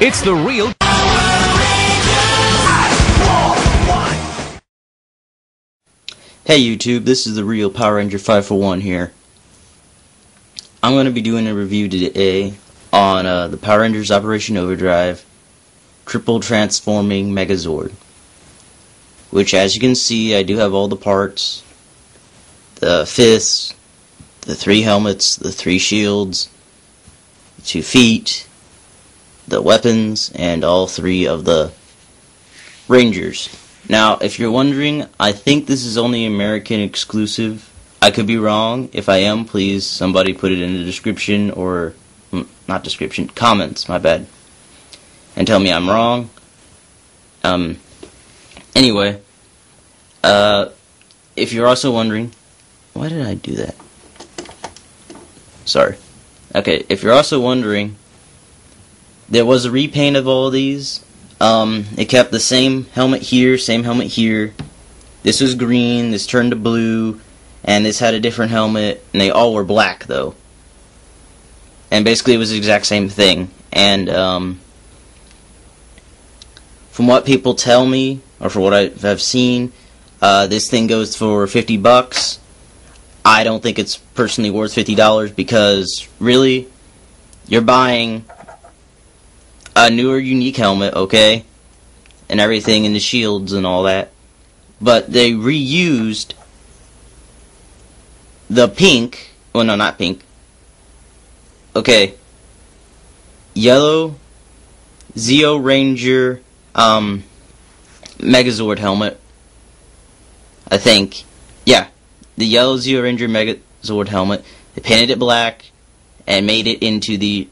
It's the real... Hey YouTube, this is the real Power Ranger 541 here. I'm going to be doing a review today on the Power Rangers Operation Overdrive Triple Transforming Megazord. Which, as you can see, I do have all the parts. The fists, the 3 helmets, the 3 shields, the 2 feet, the weapons, and all 3 of the Rangers. Now, if you're wondering, I think this is only American exclusive. I could be wrong. If I am, please, somebody put it in the description, or, not description, comments, my bad, and tell me I'm wrong. Anyway, if you're also wondering, why did I do that? Sorry. Okay, if you're also wondering, there was a repaint of all of these. It kept the same helmet here, same helmet here. This was green, this turned to blue, and this had a different helmet, and they all were black, though. And basically it was the exact same thing. And, from what people tell me, or for what I've seen, this thing goes for $50. I don't think it's personally worth $50 because, really, you're buying a newer, unique helmet, okay, and everything, and the shields and all that, but they reused the pink, well, no, not pink, okay, yellow Zeo Ranger, Megazord helmet, I think, yeah, the yellow Zeo Ranger Megazord helmet. They painted it black and made it into the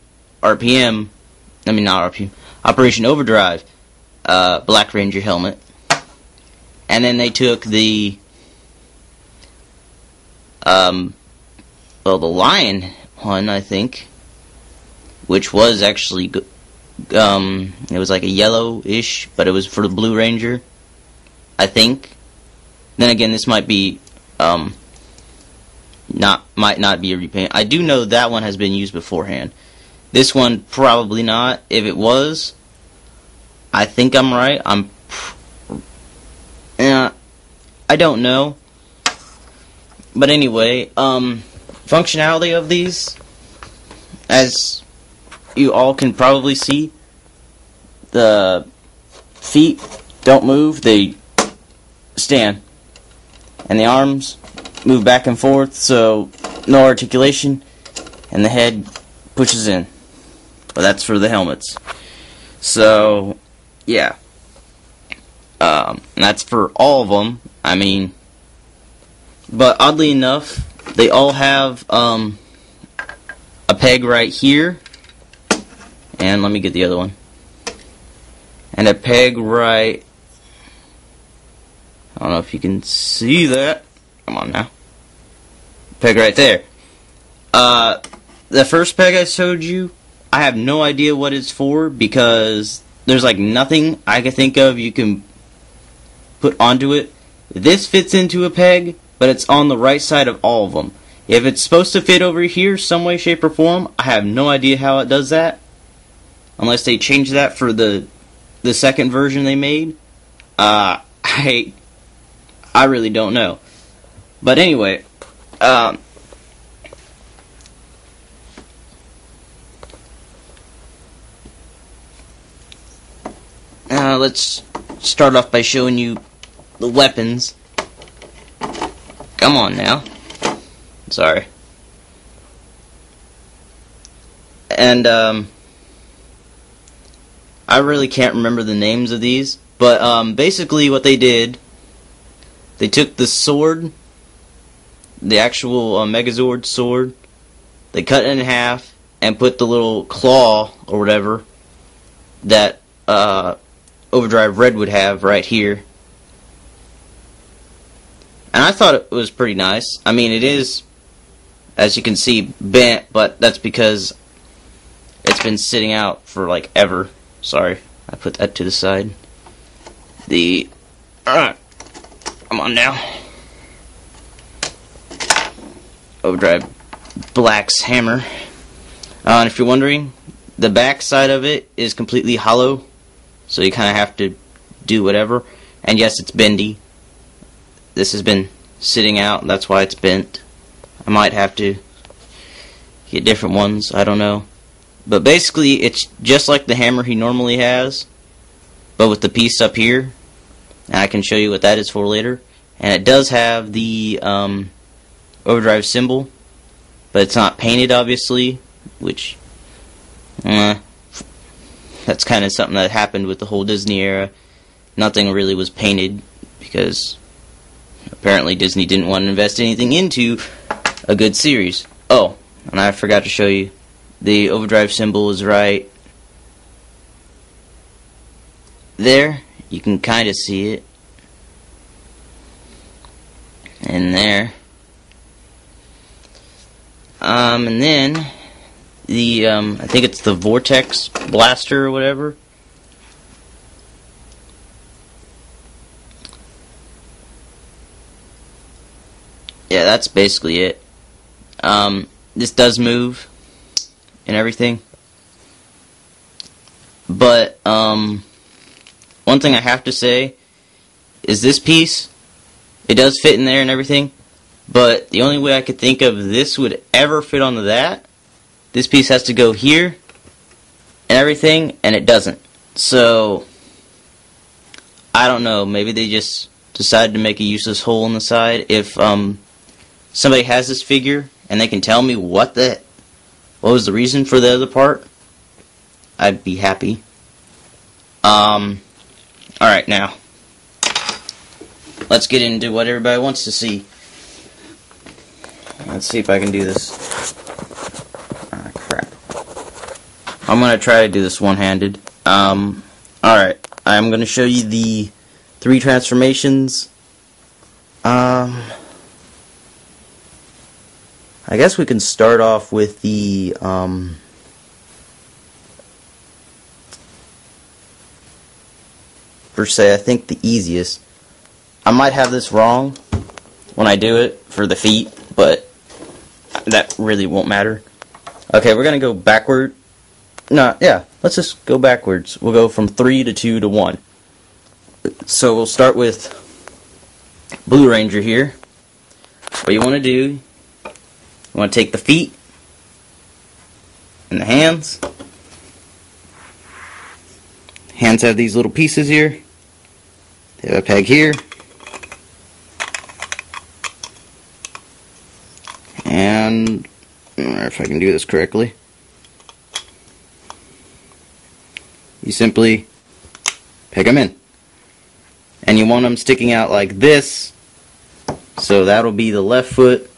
Operation Overdrive Black Ranger helmet. And then they took the the Lion one, I think, which was actually it was like a yellowish, but it was for the Blue Ranger, I think. Then again, this might be might not be a repaint. I do know that one has been used beforehand. This one, probably not. If it was, I think I'm right. I don't know. But anyway, functionality of these, as you all can probably see, the feet don't move, they stand. And the arms move back and forth, so no articulation, and the head pushes in. But that's for the helmets. So, yeah. That's for all of them. I mean, but oddly enough, they all have a peg right here. And let me get the other one. And a peg right... I don't know if you can see that. Come on now. Peg right there. The first peg I showed you, I have no idea what it's for because there's like nothing I can think of you can put onto it. This fits into a peg, but it's on the right side of all of them. If it's supposed to fit over here some way, shape, or form, I have no idea how it does that. Unless they change that for the second version they made. I really don't know. But anyway, let's start off by showing you the weapons. Come on now. Sorry. And, I really can't remember the names of these, but, basically what they did, they took the sword, the actual Megazord sword, they cut it in half, and put the little claw, or whatever, that, Overdrive Red would have right here. And I thought it was pretty nice. I mean, it is, as you can see, bent, but that's because it's been sitting out for, like, ever. Sorry, I put that to the side. Come on now. Overdrive Black's hammer. And if you're wondering, The back side of it is completely hollow, so you kind of have to do whatever. And yes, it's bendy. This has been sitting out, that's why it's bent. I might have to get different ones, I don't know. But basically, it's just like the hammer he normally has, but with the piece up here. And I can show you what that is for later. And it does have the Overdrive symbol, but it's not painted, obviously, which that's kind of something that happened with the whole Disney era. Nothing really was painted because apparently Disney didn't want to invest anything into a good series. Oh, and I forgot to show you, the Overdrive symbol is right there. You can kind of see it. And there. And then the I think it's the Vortex Blaster or whatever. Yeah, that's basically it. This does move and everything. But one thing I have to say is this piece, it does fit in there and everything, but the only way I could think of this would ever fit onto that, this piece has to go here and everything, and it doesn't. So I don't know, maybe they just decided to make a useless hole in the side. If somebody has this figure and they can tell me what was the reason for the other part, I'd be happy. Alright, now let's get into what everybody wants to see. Let's see if I can do this. Ah, crap. I'm going to try to do this one-handed. Alright, I'm going to show you the 3 transformations. I guess we can start off with the, per se, I think the easiest. I might have this wrong when I do it for the feet, but that really won't matter. Okay, we're going to go backward. No, yeah, let's just go backwards. We'll go from 3 to 2 to 1. So we'll start with Blue Ranger here. What you want to do, you want to take the feet and the hands. Hands have these little pieces here. They have a peg here. And I don't know if I can do this correctly. You simply peg them in. And you want them sticking out like this. So that'll be the left foot.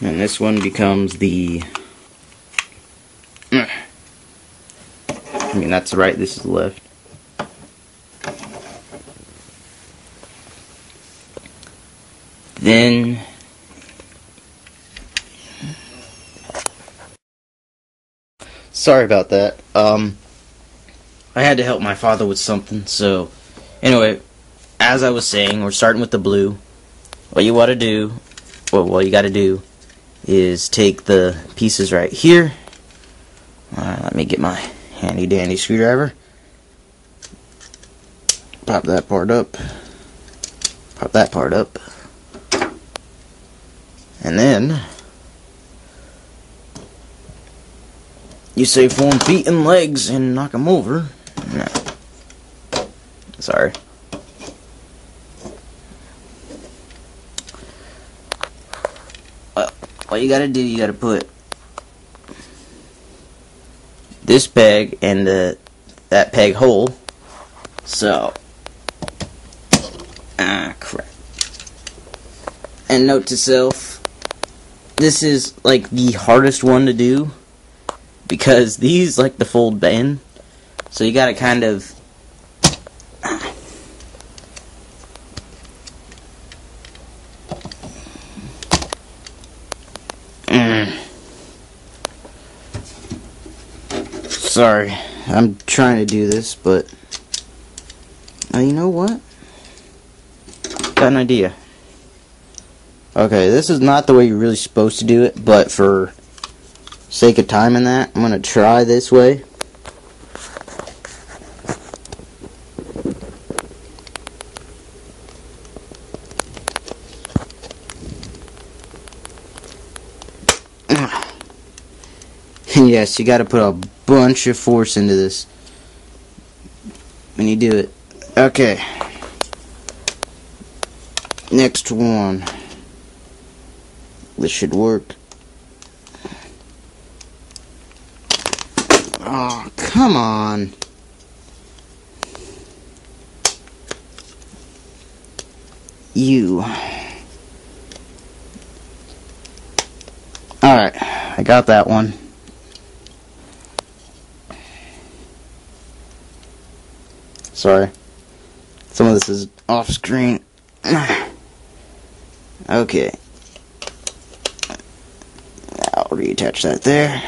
And this one becomes the... I mean, that's the right, this is the left. Then... sorry about that. I had to help my father with something, so... anyway, as I was saying, we're starting with the blue. What you want to do, well, what you got to do is take the pieces right here. Let me get my handy dandy screwdriver. Pop that part up. Pop that part up. And then you say form feet and legs and knock them over. No. Sorry. What you gotta do, you gotta put this peg and that peg hole. So, crap. And note to self, this is like the hardest one to do because these like to fold in. So you gotta kind of sorry, I'm trying to do this, but you know what? Got an idea. Okay, this is not the way you're really supposed to do it, but for sake of time in that, I'm going to try this way. And yes, you got to put a bunch of force into this when you do it. Okay. Next one. This should work. Oh, come on. You. Alright, I got that one. Sorry. Some of this is off screen. Okay. I'll reattach that there.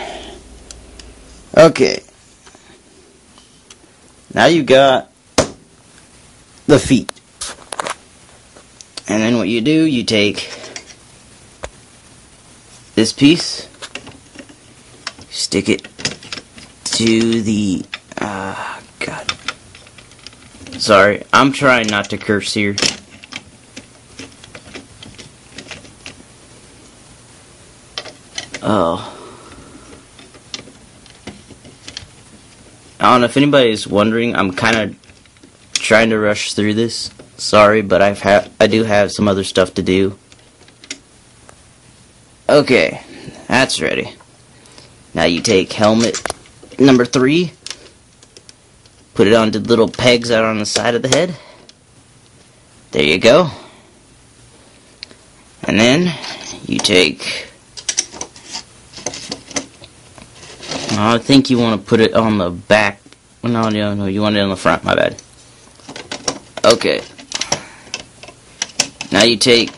Okay. Now you got the feet. And then what you do, you take this piece, stick it to the, God. Sorry, I'm trying not to curse here. Oh. I don't know if anybody's wondering, I'm kind of trying to rush through this. Sorry, but I do have some other stuff to do. Okay, that's ready. Now you take helmet number 3, put it onto the little pegs out on the side of the head. There you go. And then you take, I think you want to put it on the back. No, you want it on the front, my bad. Okay. Now you take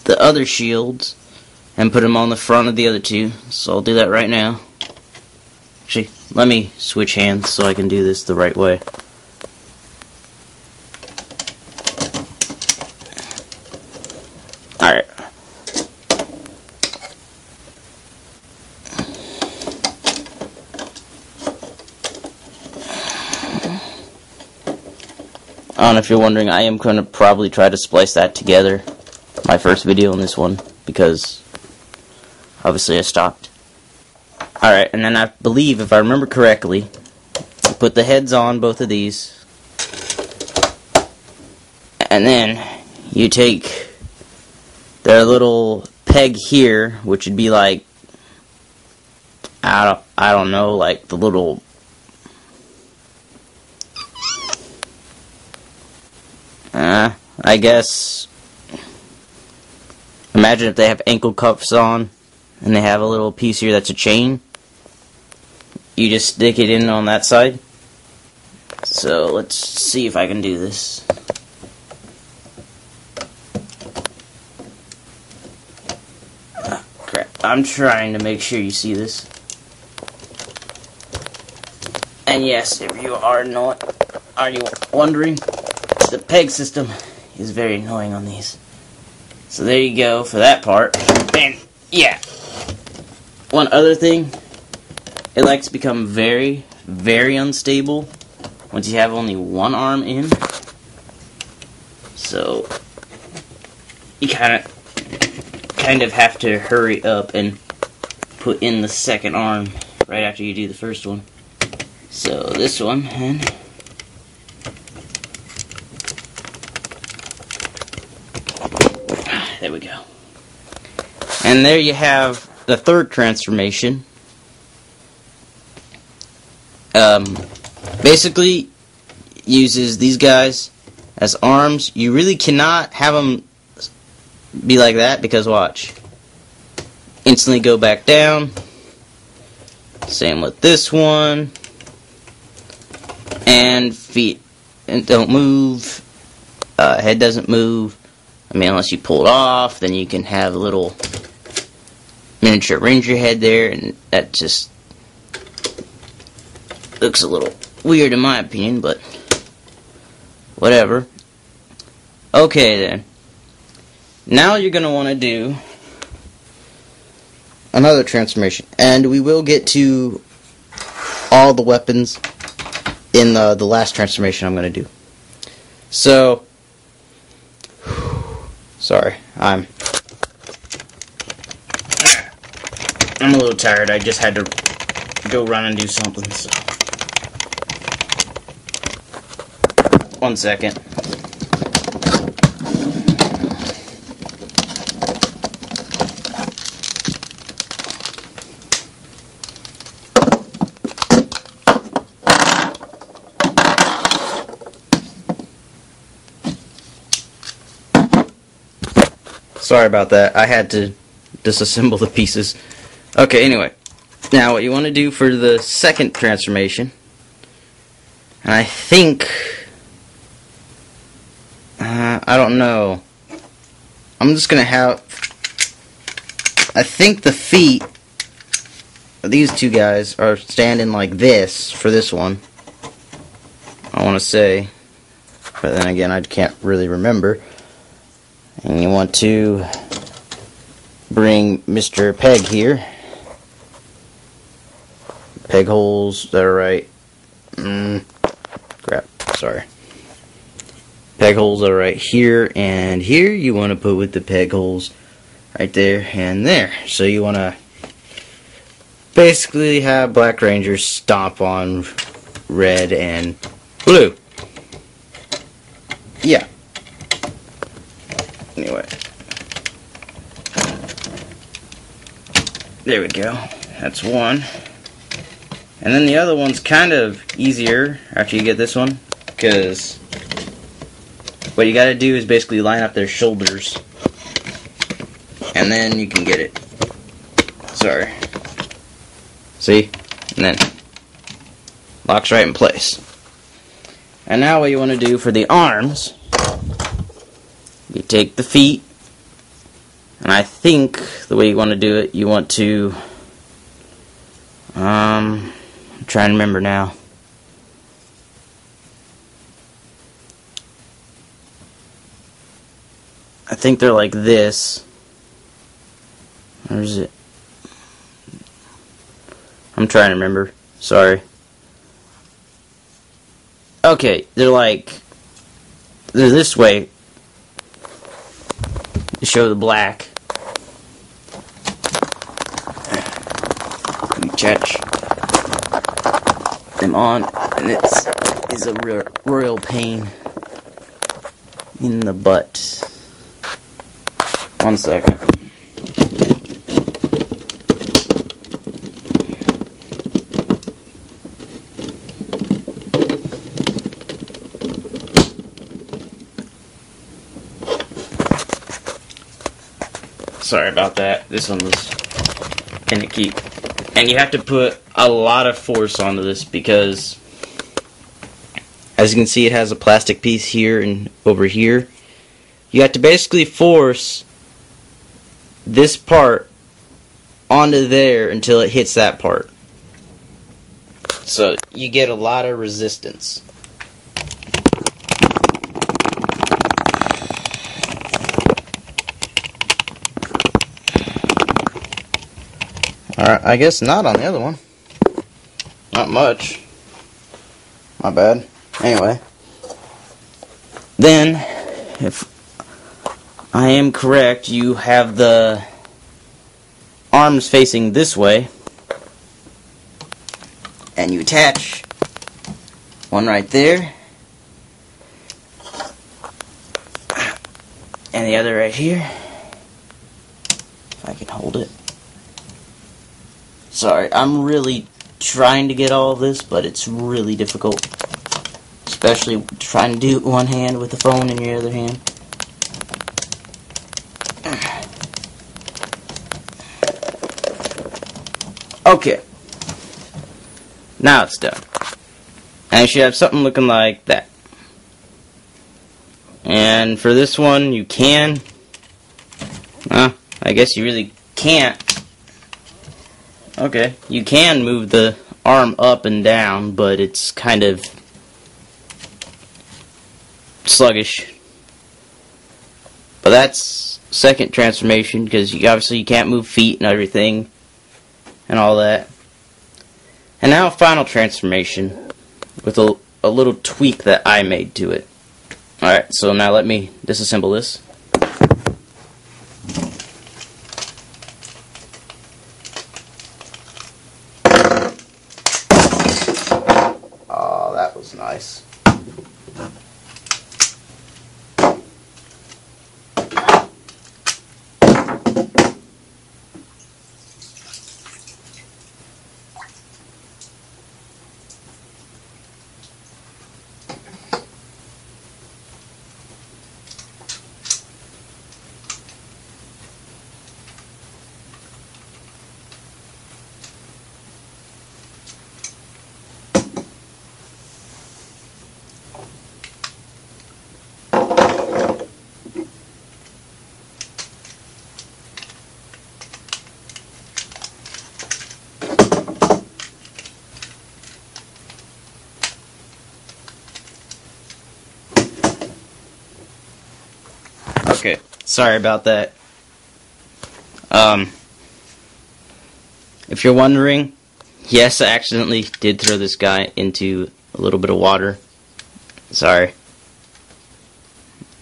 the other shields and put them on the front of the other two. So I'll do that right now. Actually, let me switch hands so I can do this the right way. Alright. I don't know if you're wondering, I am going to probably try to splice that together, my first video on this one, because obviously I stopped. Alright, and then I believe, if I remember correctly, you put the heads on both of these, and then you take their little peg here, which would be like, I don't know, like the little, I guess, imagine if they have ankle cuffs on, and they have a little piece here that's a chain. You just stick it in on that side. So, let's see if I can do this. Crap, I'm trying to make sure you see this. And yes, if you are wondering, the peg system is very annoying on these. So there you go for that part. And yeah, one other thing, it likes to become very, very unstable once you have only one arm in. So you kind of have to hurry up and put in the second arm right after you do the first one. So this one, and there we go. And there you have the third transformation. Basically uses these guys as arms. You really cannot have them be like that, because watch. Instantly go back down. Same with this one. And feet don't move. Head doesn't move. I mean, unless you pull it off, then you can have a little miniature ranger head there, and that just looks a little weird in my opinion, but whatever. Okay then. Now you're going to want to do another transformation, and we will get to all the weapons in the last transformation I'm going to do. So, sorry, I'm a little tired. I just had to go run and do something. So. 1 second. Sorry about that. I had to disassemble the pieces. Okay, anyway. Now what you want to do for the second transformation, and I think, I don't know. I'm just going to have, I think the feet of these two guys are standing like this for this one. I want to say. But then again, I can't really remember. And you want to bring Mr. Peg here. Peg holes that are right. Crap, sorry. Peg holes that are right here and here. You want to put with the peg holes right there and there. So you want to basically have Black Ranger stomp on red and blue. Yeah. Anyway. There we go. That's one. And then the other one's kind of easier after you get this one, because what you gotta do is basically line up their shoulders, and then you can get it. Sorry. See? And then locks right in place. And now what you want to do for the arms, you take the feet, and I think the way you want to do it, you want to, I'm trying to remember now. I think they're like this. Or is it? I'm trying to remember. Sorry. Okay, they're this way to show the black. You catch them on, and it's a royal pain in the butt. 1 second. Sorry about that. This one was finicky. And you have to put a lot of force onto this because, as you can see, it has a plastic piece here and over here. You have to basically force this part onto there until it hits that part. So you get a lot of resistance. Alright, I guess not on the other one. Not much. My bad. Anyway. Then, if I am correct, you have the arms facing this way. And you attach one right there. And the other right here. If I can hold it. Sorry, I'm really trying to get all of this, but it's really difficult. Especially trying to do it one hand with the phone in your other hand. Okay. Now it's done. And you should have something looking like that. And for this one, you can... I guess you really can't. Okay, you can move the arm up and down, but it's kind of sluggish. But that's second transformation, because obviously you can't move feet and everything. and all that. And now final transformation with a little tweak that I made to it. Alright, so now let me disassemble this. Oh, that was nice. Okay, sorry about that. If you're wondering, yes, I accidentally did throw this guy into a little bit of water. Sorry.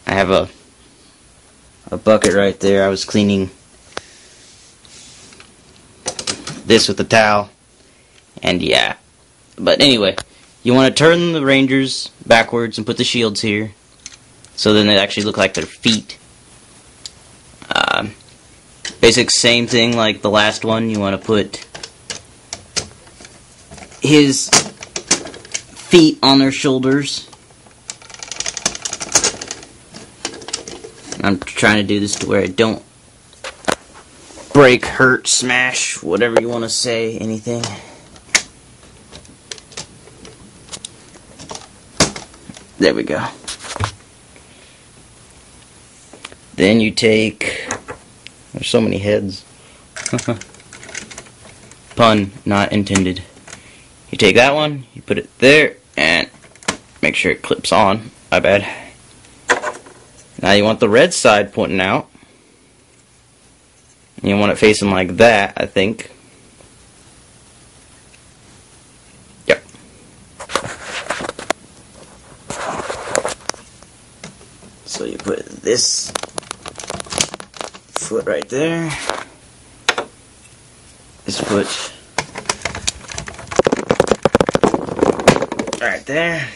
I have a bucket right there. I was cleaning this with a towel, and yeah. But anyway, you want to turn the Rangers backwards and put the shields here, so then they actually look like their feet. Basic same thing like the last one. You want to put his feet on their shoulders. I'm trying to do this to where I don't break, hurt, smash, whatever you want to say, anything. There we go. Then you take... There's so many heads. Pun not intended. You take that one, you put it there, and make sure it clips on. My bad. Now you want the red side pointing out. You want it facing like that, I think. Yep. So you put this foot right there. This foot right there.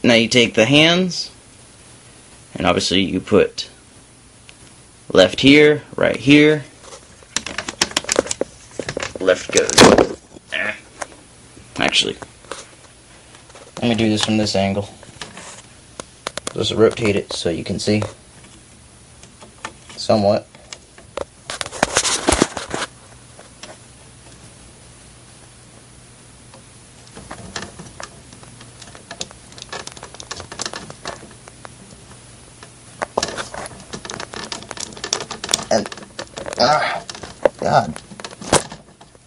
Now you take the hands, and obviously you put left here, right here. Left goes. Actually, let me do this from this angle. Just rotate it so you can see somewhat. And God,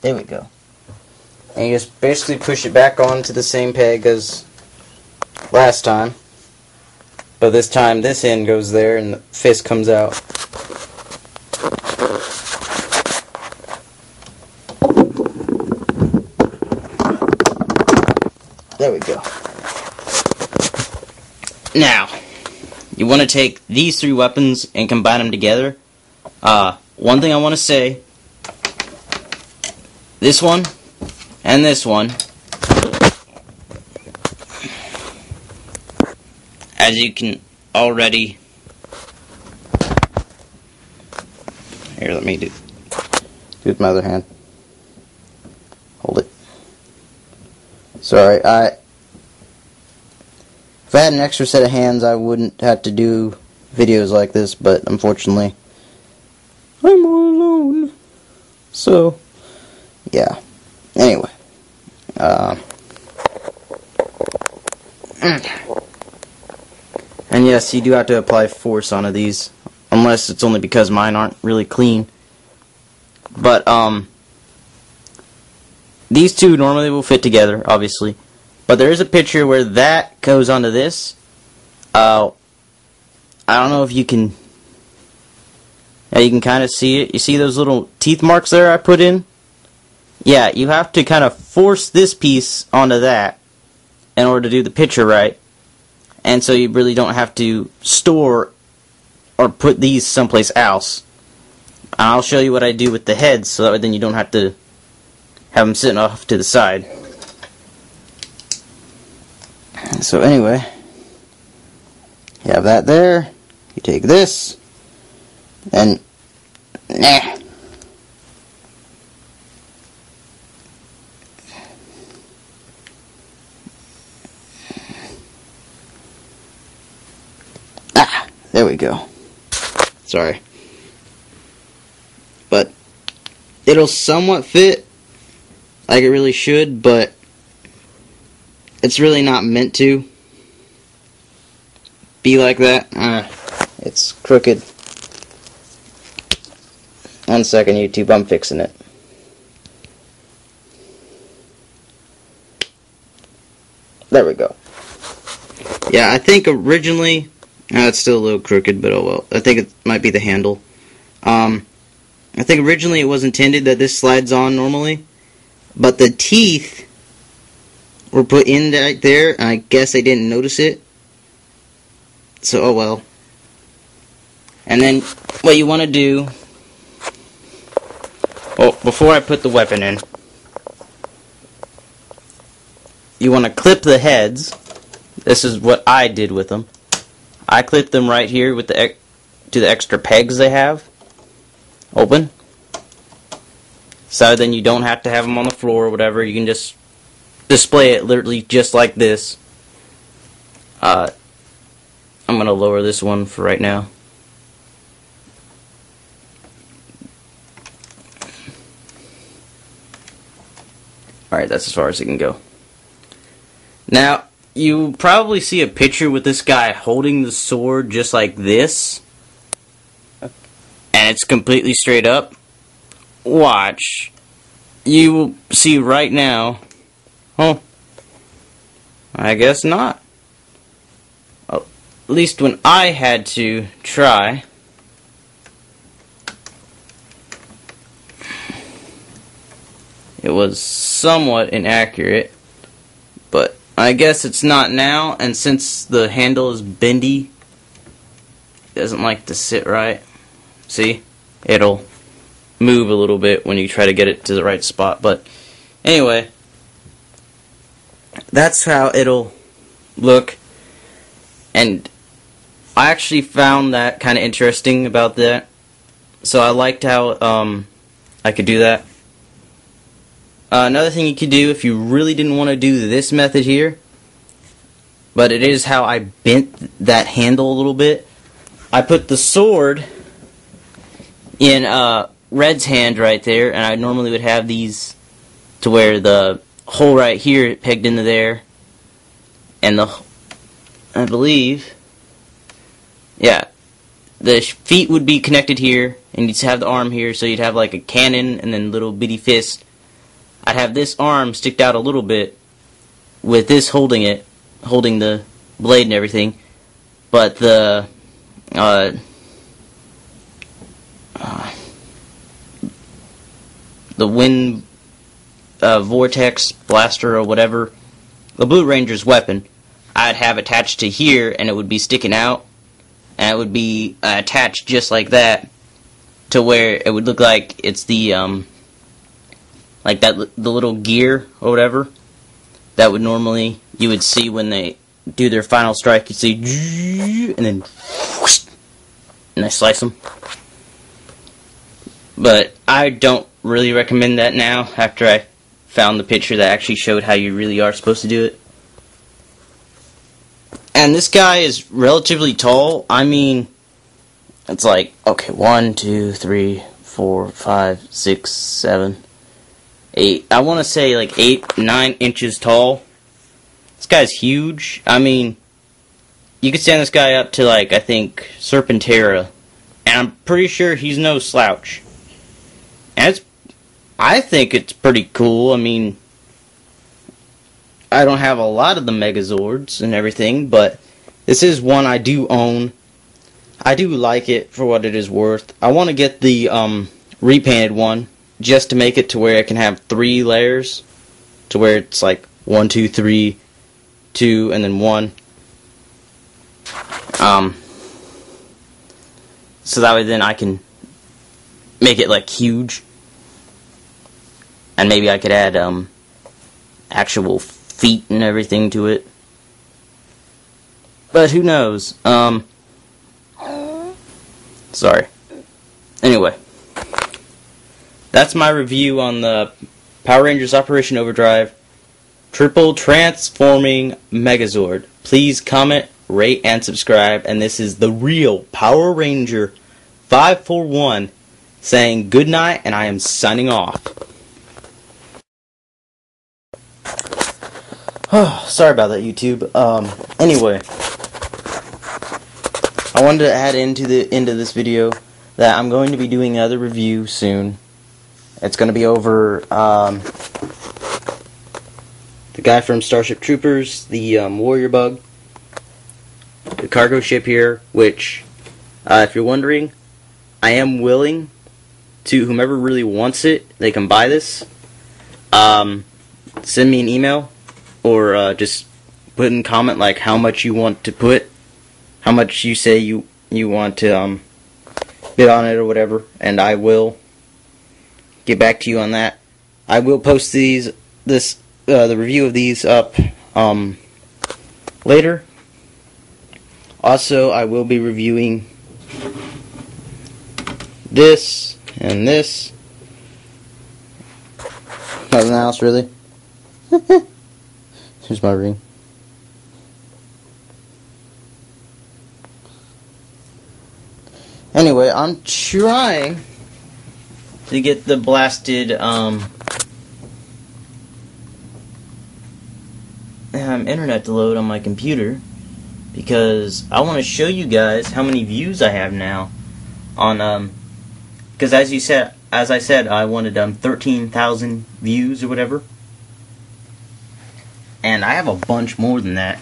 there we go. And you just basically push it back onto the same peg as last time. But this time, this end goes there, and the fist comes out. There we go. Now, you want to take these three weapons and combine them together. One thing I want to say, this one and this one, as you can already, here, let me do it with my other hand. Hold it. Sorry, if I had an extra set of hands, I wouldn't have to do videos like this, but unfortunately, I'm all alone. So, yeah. Anyway. And yes, you do have to apply force onto these, unless it's only because mine aren't really clean. But, these two normally will fit together, obviously. But there is a picture where that goes onto this. I don't know if you can Now you can kind of see it. You see those little teeth marks there I put in? Yeah, you have to kind of force this piece onto that in order to do the picture right. And so you really don't have to store or put these someplace else. I'll show you what I do with the heads so that way then you don't have to have them sitting off to the side. So anyway, you have that there. You take this, and there we go. Sorry. But it'll somewhat fit like it really should, but it's really not meant to be like that. It's crooked. 1 second, YouTube, I'm fixing it. There we go. Yeah, I think originally, it's still a little crooked, but oh well. I think it might be the handle. I think originally it was intended that this slides on normally, but the teeth were put in right there, and I guess I didn't notice it. So, oh well. And then, what you want to do, well, before I put the weapon in, you want to clip the heads. This is what I did with them. I clipped them right here with to the extra pegs they have. Open. So then you don't have to have them on the floor or whatever. You can just display it literally just like this. I'm going to lower this one for right now. Alright, that's as far as it can go. Now, you probably see a picture with this guy holding the sword just like this. And it's completely straight up. Watch. You will see right now. Oh, I guess not. Well, at least when I had to try. It was somewhat inaccurate, but I guess it's not now, and since the handle is bendy, it doesn't like to sit right. See? It'll move a little bit when you try to get it to the right spot, but anyway, that's how it'll look, and I actually found that kind of interesting about that, so I liked how I could do that. Another thing you could do if you really didn't want to do this method here, but it is how I bent that handle a little bit. I put the sword in Red's hand right there, and I normally would have these to where the hole right here pegged into there, and I believe, yeah, the feet would be connected here, and you'd have the arm here, so you'd have like a cannon and then little bitty fist. I'd have this arm stick out a little bit with this holding it, holding the blade and everything, but the wind vortex blaster or whatever, the Blue Ranger's weapon, I'd have attached to here, and it would be sticking out, and it would be attached just like that to where it would look like it's the like that, the little gear or whatever that would normally you would see when they do their final strike. You'd see, and then whoosh, and I slice them. But I don't really recommend that now after I found the picture that actually showed how you really are supposed to do it. And this guy is relatively tall. I mean, it's like, okay, 1, 2, 3, 4, 5, 6, 7, 8. I want to say like 8, 9 inches tall. This guy's huge. I mean, you could stand this guy up to like, I think, Serpentera. And I'm pretty sure he's no slouch. And I think it's pretty cool. I mean, I don't have a lot of the Megazords and everything, but this is one I do own. I do like it for what it is worth. I want to get the repainted one just to make it to where I can have 3 layers, to where it's like 1, 2, 3, 2, and then 1. So that way then I can make it like huge, and maybe I could add actual feet and everything to it. But who knows? Sorry. Anyway, that's my review on the Power Rangers Operation Overdrive Triple Transforming Megazord. Please comment, rate, and subscribe. And this is the real Power Ranger 541 saying good night, and I am signing off. Sorry about that, YouTube. Anyway, I wanted to add into this video that I'm going to be doing another review soon. It's going to be over the guy from Starship Troopers, the Warrior Bug, the cargo ship here, which, if you're wondering, I am willing to, whomever really wants it, they can buy this. Send me an email, or just put in comment like how much you want to put, how much you say you want to bid on it or whatever, and I will get back to you on that. I will post the review of these up later. Also, I will be reviewing this and this. Nothing else really. Here's my ring. Anyway, I'm trying to get the blasted internet to load on my computer, because I want to show you guys how many views I have now on because as I said, I wanted 13,000 views or whatever, and I have a bunch more than that.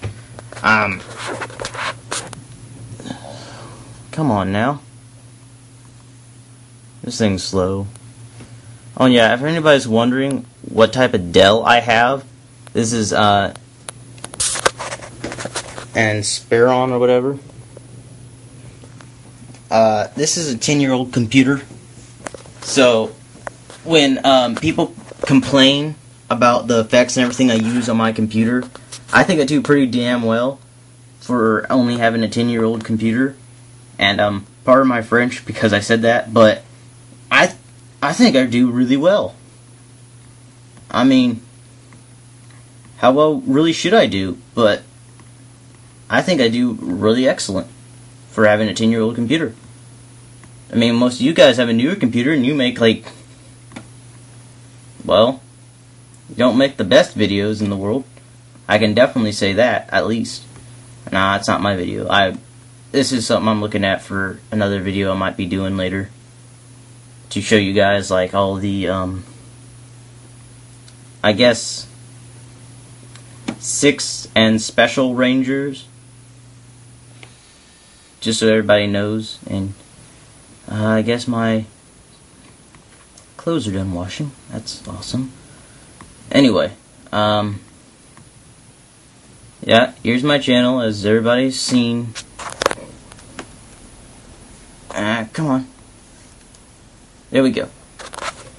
Come on now. This thing's slow. Oh yeah, if anybody's wondering what type of Dell I have, this is and Speron or whatever. This is a 10-year-old computer. So when people complain about the effects and everything I use on my computer, I think I do pretty damn well for only having a 10-year-old computer. And pardon my French because I said that, but I think I do really well. I mean, how well really should I do? But I think I do really excellent for having a 10-year-old computer. I mean, most of you guys have a newer computer and you make like, well, you don't make the best videos in the world. I can definitely say that, at least. Nah, it's not my video. This is something I'm looking at for another video I might be doing later, to show you guys like all the I guess 6 and special Rangers, just so everybody knows. And I guess my clothes are done washing. That's awesome. Anyway, yeah, here's my channel, as everybody's seen. Come on. There we go.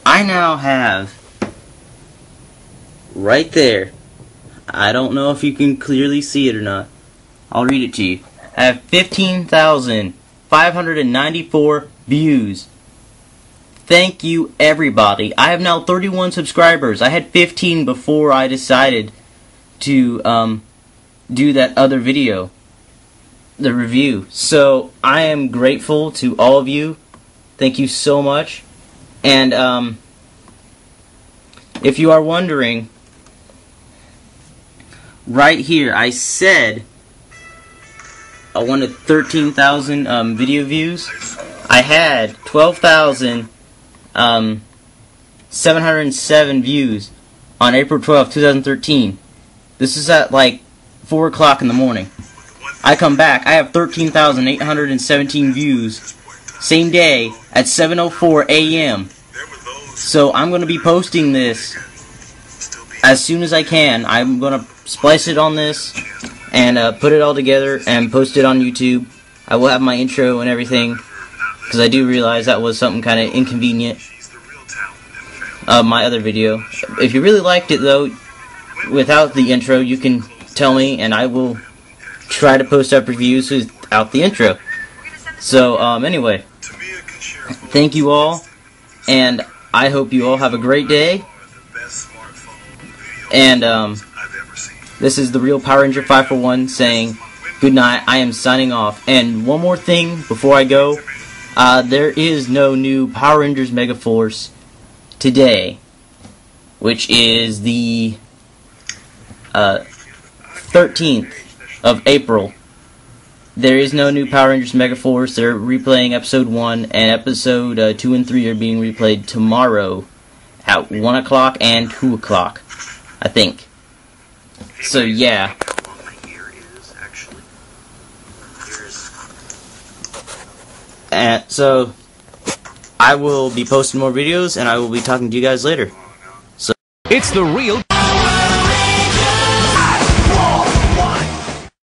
I now have, right there, I don't know if you can clearly see it or not. I'll read it to you. I have 15,594 views. Thank you, everybody. I have now 31 subscribers. I had 15 before I decided to do that other video, the review. So I am grateful to all of you. Thank you so much. And if you are wondering, right here I said I wanted 13,000 video views. I had 12,707 views on April 12th, 2013. This is at like 4 o'clock in the morning. I come back, I have 13,817 views. Same day at 7:04 a.m. So I'm going to be posting this as soon as I can. I'm going to splice it on this and put it all together and post it on YouTube. I will have my intro and everything, because I do realize that was something kind of inconvenient. My other video. If you really liked it though, without the intro, you can tell me and I will try to post up reviews without the intro. So anyway, thank you all, and I hope you all have a great day. And this is the real Power Ranger 541 saying good night. I am signing off. And one more thing before I go, there is no new Power Rangers Megaforce today, which is the 13th of April. There is no new Power Rangers Megaforce. They're replaying episode 1, and episode 2 and 3 are being replayed tomorrow at 1 o'clock and 2 o'clock, I think. So yeah. And so I will be posting more videos, and I will be talking to you guys later. So it's the real